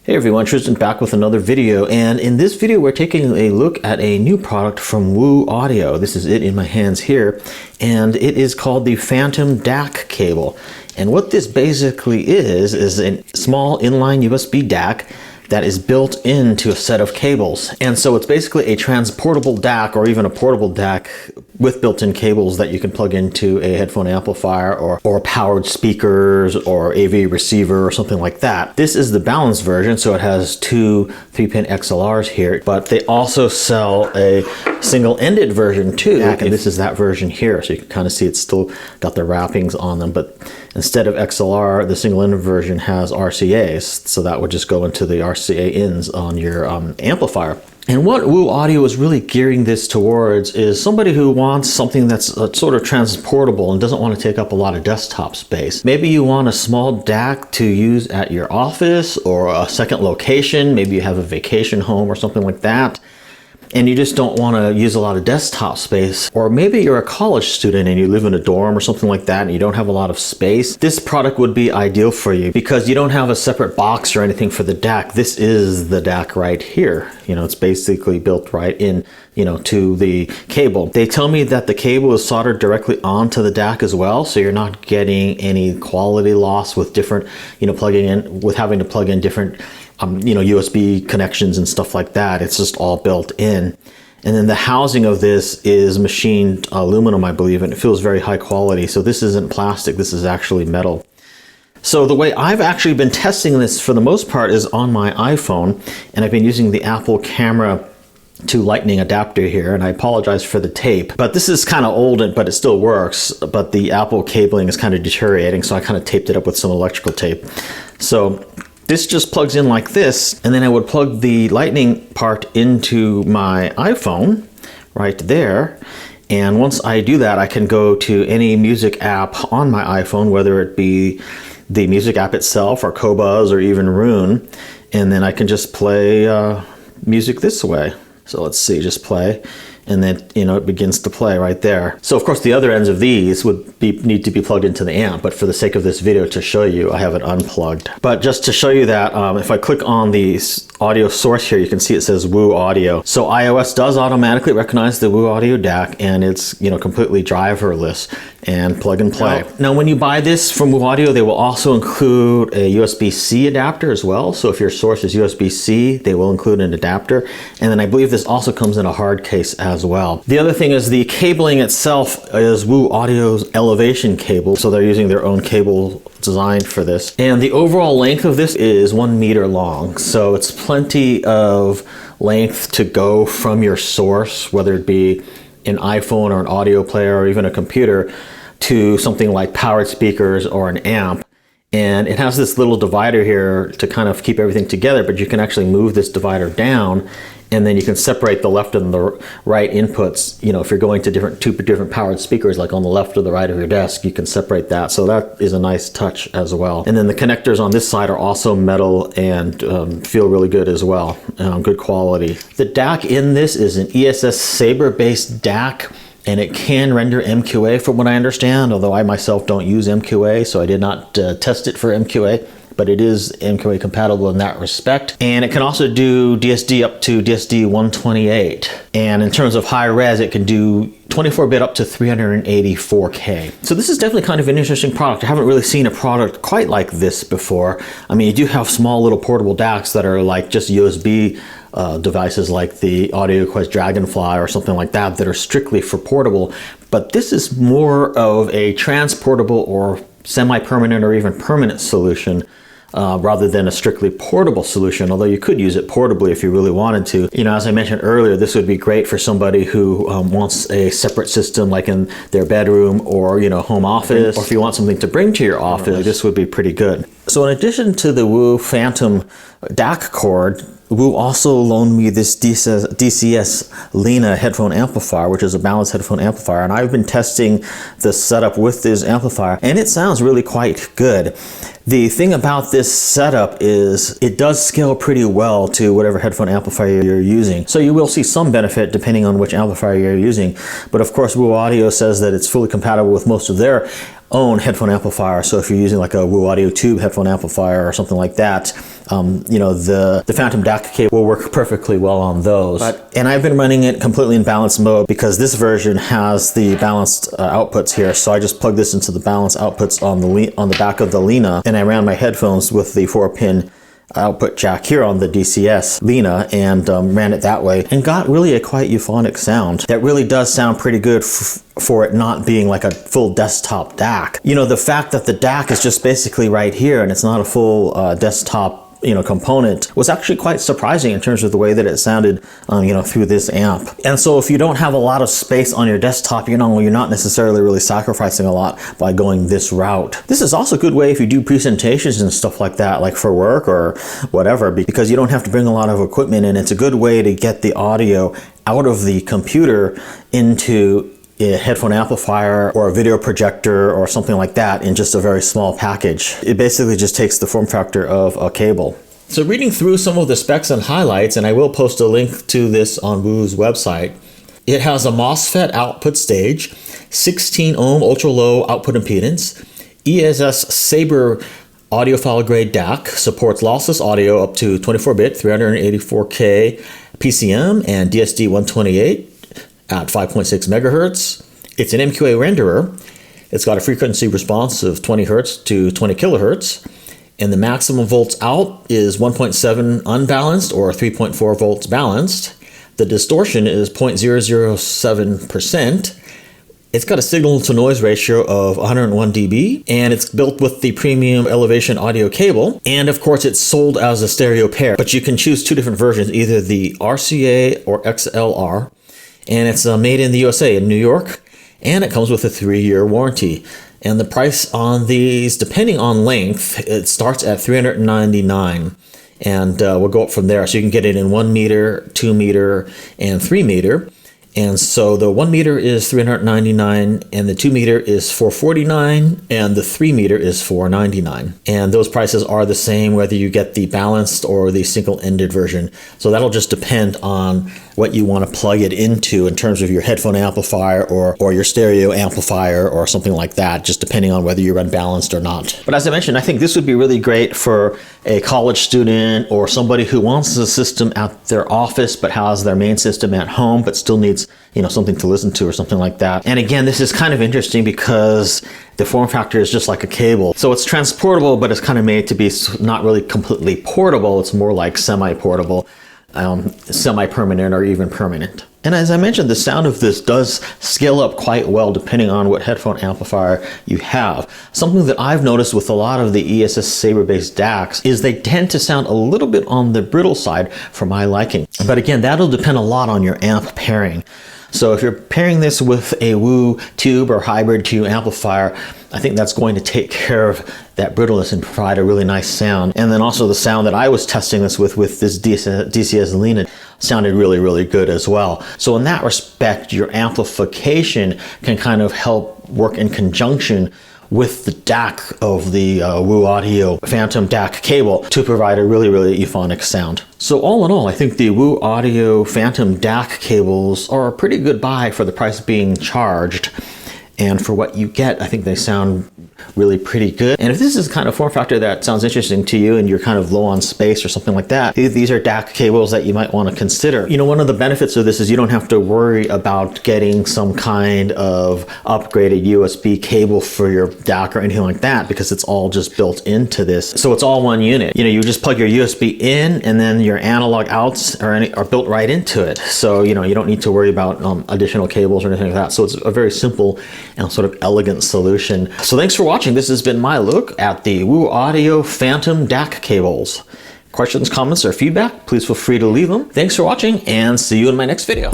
Hey everyone, Tristan back with another video, and in this video we're taking a look at a new product from Woo Audio. This is it in my hands here, and it is called the Phantom DAC cable. And what this basically is a small inline USB DAC that is built into a set of cables. And so it's basically a transportable DAC or even a portable DAC with built-in cables that you can plug into a headphone amplifier or powered speakers or AV receiver or something like that. This is the balanced version, so it has two 3-pin XLRs here, but they also sell a single-ended version too. And this is that version here, so you can kind of see it's still got the wrappings on them, but instead of XLR, the single-ended version has RCAs, so that would just go into the RCA ins on your amplifier. And what Woo Audio is really gearing this towards is somebody who wants something that's sort of transportable and doesn't want to take up a lot of desktop space. Maybe you want a small DAC to use at your office or a second location. Maybe you have a vacation home or something like that, and you just don't want to use a lot of desktop space. Or maybe you're a college student and you live in a dorm or something like that and you don't have a lot of space. This product would be ideal for you because you don't have a separate box or anything for the DAC. This is the DAC right here. You know, it's basically built right in, to the cable. They tell me that the cable is soldered directly onto the DAC as well, so you're not getting any quality loss with different, having to plug in different USB connections and stuff like that. It's just all built in. And then the housing of this is machined aluminum, I believe, and it feels very high quality. So this isn't plastic, this is actually metal. So the way I've actually been testing this for the most part is on my iPhone, and I've been using the Apple camera to lightning adapter here, and I apologize for the tape, but this is kind of old, but it still works, but the Apple cabling is kind of deteriorating, so I kind of taped it up with some electrical tape. So this just plugs in like this, and then I would plug the lightning part into my iPhone right there. And once I do that, I can go to any music app on my iPhone, whether it be the music app itself or Qobuz or even Roon, and then I can just play music this way. So let's see, just play. And then, it begins to play right there. So of course the other ends of these would need to be plugged into the amp, but for the sake of this video to show you, I have it unplugged. But just to show you that, if I click on the audio source here, you can see it says Woo Audio. So iOS does automatically recognize the Woo Audio DAC, and it's completely driverless and plug and play. Now when you buy this from Woo Audio, they will also include a USB-C adapter as well. So if your source is USB-C, they will include an adapter. And then I believe this also comes in a hard case as well. The other thing is the cabling itself is Woo Audio's elevation cable, so they're using their own cable designed for this. And the overall length of this is 1 meter long, so it's plenty of length to go from your source, whether it be an iPhone or an audio player or even a computer, to something like powered speakers or an amp. And it has this little divider here to kind of keep everything together, but you can actually move this divider down, and then you can separate the left and the right inputs. If you're going to two different powered speakers, like on the left or the right of your desk, you can separate that. So that is a nice touch as well. And then the connectors on this side are also metal and feel really good as well, good quality. The DAC in this is an ESS Sabre based DAC, and it can render MQA from what I understand, although I myself don't use MQA, so I did not test it for MQA. But it is MQA compatible in that respect. And it can also do DSD up to DSD 128. And in terms of high res, it can do 24-bit up to 384K. So this is definitely kind of an interesting product. I haven't really seen a product quite like this before. I mean, you do have small little portable DACs that are like just USB devices like the AudioQuest Dragonfly or something like that are strictly for portable. But this is more of a transportable or semi-permanent or even permanent solution, rather than a strictly portable solution, although you could use it portably if you really wanted to. As I mentioned earlier, this would be great for somebody who wants a separate system like in their bedroom or home office, or if you want something to bring to your office, this would be pretty good. So in addition to the Woo Phantom DAC cord, Woo also loaned me this DCS Lena headphone amplifier, which is a balanced headphone amplifier, and I've been testing the setup with this amplifier, and it sounds really quite good. The thing about this setup is it does scale pretty well to whatever headphone amplifier you're using. So you will see some benefit depending on which amplifier you're using. But of course, Woo Audio says that it's fully compatible with most of their own headphone amplifier. So if you're using like a Woo Audio Tube headphone amplifier or something like that, you know, the Phantom DAC cable will work perfectly well on those. And I've been running it completely in balanced mode because this version has the balanced outputs here. So I just plugged this into the balanced outputs on the back of the Lena, and I ran my headphones with the 4-pin output jack here on the DCS Lena, and ran it that way, and got really a quite euphonic sound that really does sound pretty good for it not being like a full desktop DAC. You know, the fact that the DAC is just basically right here and it's not a full desktop, you know, component was actually quite surprising in terms of the way that it sounded, you know, through this amp. And so if you don't have a lot of space on your desktop, you know, you're not necessarily really sacrificing a lot by going this route. This is also a good way if you do presentations and stuff like that, like for work or whatever, because you don't have to bring a lot of equipment in. It's a good way to get the audio out of the computer into a headphone amplifier or a video projector or something like that in just a very small package. It basically just takes the form factor of a cable. So reading through some of the specs and highlights, and I will post a link to this on Woo's website, it has a MOSFET output stage, 16 ohm ultra low output impedance, ESS Sabre audiophile grade DAC, supports lossless audio up to 24-bit 384K PCM and DSD 128 at 5.6 megahertz. It's an MQA renderer. It's got a frequency response of 20 hertz to 20 kilohertz, and the maximum volts out is 1.7 unbalanced or 3.4 volts balanced. The distortion is 0.007%. It's got a signal to noise ratio of 101 dB, and it's built with the premium elevation audio cable. And of course, it's sold as a stereo pair, but you can choose two different versions, either the RCA or XLR. And it's made in the USA in New York, and it comes with a 3-year warranty. And the price on these, depending on length, it starts at $399, and we'll go up from there. So you can get it in 1 meter, 2 meter, and 3 meter. And so the 1 meter is $399, and the 2 meter is $449, and the 3 meter is $499. And those prices are the same whether you get the balanced or the single-ended version. So that'll just depend on what you want to plug it into in terms of your headphone amplifier or your stereo amplifier or something like that, just depending on whether you run balanced or not. But as I mentioned, I think this would be really great for a college student or somebody who wants a system at their office but has their main system at home but still needs, you know, something to listen to or something like that. And again, this is kind of interesting because the form factor is just like a cable. So it's transportable, but it's kind of made to be not really completely portable. It's more like semi-portable, semi-permanent or even permanent. And as I mentioned, the sound of this does scale up quite well depending on what headphone amplifier you have. Something that I've noticed with a lot of the ESS Sabre-based DACs is they tend to sound a little bit on the brittle side for my liking. But again, that'll depend a lot on your amp pairing. So if you're pairing this with a Woo Tube or hybrid tube amplifier, I think that's going to take care of that brittleness and provide a really nice sound. And then also the sound that I was testing this with this DCS Lena sounded really, really good as well. So in that respect, your amplification can kind of help work in conjunction with the DAC of the Woo Audio Phantom DAC cable to provide a really, really euphonic sound. So all in all, I think the Woo Audio Phantom DAC cables are a pretty good buy for the price being charged. And for what you get, I think they sound really pretty good. And if this is kind of form factor that sounds interesting to you and you're kind of low on space or something like that, these are DAC cables that you might want to consider. You know, one of the benefits of this is you don't have to worry about getting some kind of upgraded USB cable for your DAC or anything like that, because it's all just built into this. So it's all one unit. You know, you just plug your USB in and then your analog outs are built right into it. So, you know, you don't need to worry about additional cables or anything like that. So it's a very simple and sort of elegant solution. So thanks for watching. This has been my look at the Woo Audio Phantom DAC cables. Questions, comments, or feedback, please feel free to leave them. Thanks for watching and see you in my next video.